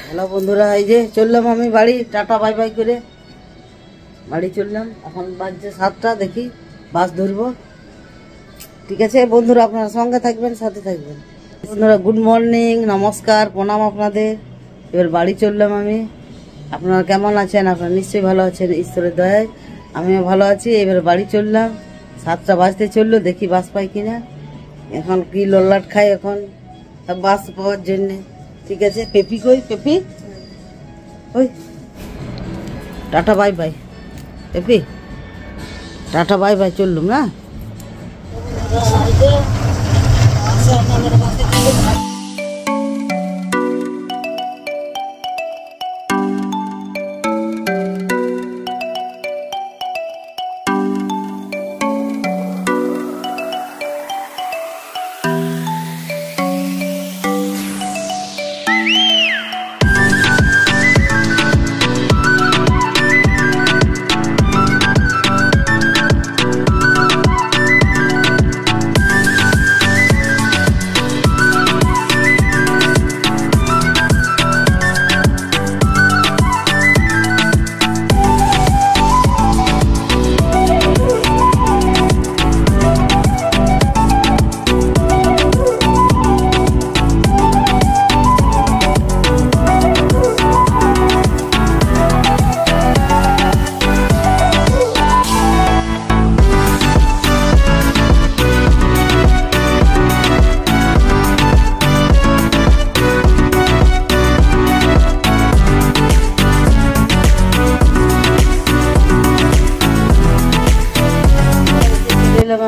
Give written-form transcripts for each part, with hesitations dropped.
Hello বন্ধুরা, এই যে চললাম আমি বাড়ি, টাটা বাই বাই করে বাড়ি চললাম। এখন বাজছে 7টা, দেখি বাস ধরবো। ঠিক আছে বন্ধুরা, আপনারা সঙ্গে থাকবেন, সাথে থাকবেন। বন্ধুরা গুড মর্নিং, নমস্কার, প্রণাম আপনাদের। এবার বাড়ি চললাম আমি। আপনারা কেমন আছেন? আপনারা নিশ্চয়ই ভালো আছেন, ঈশ্বরের দয়ায় আমিও ভালো আছি। এবার বাড়ি চললাম, 7টা বাজতে চললো, দেখি বাস পাই কিনা। এখন কি লল্লাট খাই এখন বাস পাওয়ার জন্যে। ঠিক আছে, পেপি কই? পেপি ওই টাটা বাই বাই। পেপি টাটা বাই বাই, চললুম না।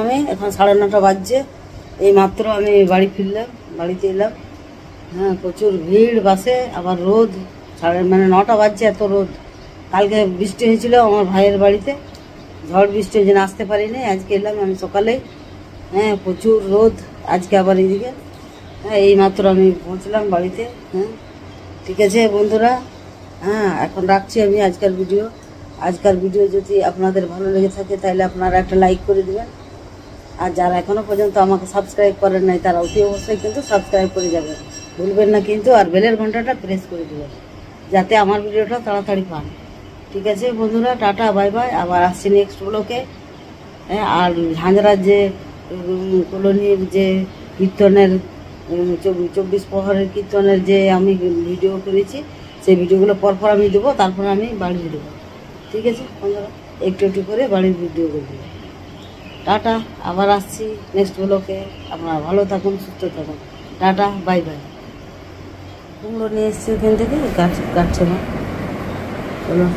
আমি এখন 9:30 বাজছে, এই মাত্র আমি বাড়ি ফিরলাম, বাড়িতে এলাম। হ্যাঁ, প্রচুর ভিড় বাসে, আবার রোদ, 9টা বাজছে, এত রোদ। কালকে বৃষ্টি হয়েছিল আমার ভাইয়ের বাড়িতে, ঝড় বৃষ্টি ওই জন্য আসতে পারিনি। আজকে এলাম আমি সকালে। হ্যাঁ, প্রচুর রোদ আজকে আবার এইদিকে। হ্যাঁ, এই মাত্র আমি পৌঁছলাম বাড়িতে। হ্যাঁ, ঠিক আছে বন্ধুরা, হ্যাঁ এখন রাখছি আমি আজকার ভিডিও যদি আপনাদের ভালো লেগে থাকে তাহলে আপনারা একটা লাইক করে দেবেন। আর যারা এখনও পর্যন্ত আমাকে সাবস্ক্রাইব করেন নাই তারা অতি অবশ্যই কিন্তু সাবস্ক্রাইব করে যাবেন, ভুলবেন না কিন্তু। আর বেলের ঘন্টাটা প্রেস করে দেবেন যাতে আমার ভিডিওটা তাড়াতাড়ি পান। ঠিক আছে বন্ধুরা, টাটা বাই বাই। আবার আসছি নেক্সট ব্লকে। হ্যাঁ, আর ঝাঁঝরার যে কলোনির যে কীর্তনের 24 প্রহরের কীর্তনের যে আমি ভিডিও করেছি, সেই ভিডিওগুলো পরপর আমি দেবো, তারপর আমি বাড়ি দেবো। ঠিক আছে বন্ধুরা, একটু একটু করে বাড়ির ভিডিও করে দেবো। টাটা, আবার আসছি নেক্সট ব্লকে। আপনারা ভালো থাকুন, সুস্থ থাকুন। Tata bye by. কুমড়ো নিয়ে এসছি ওখান থেকে, কাটছে না, চলো।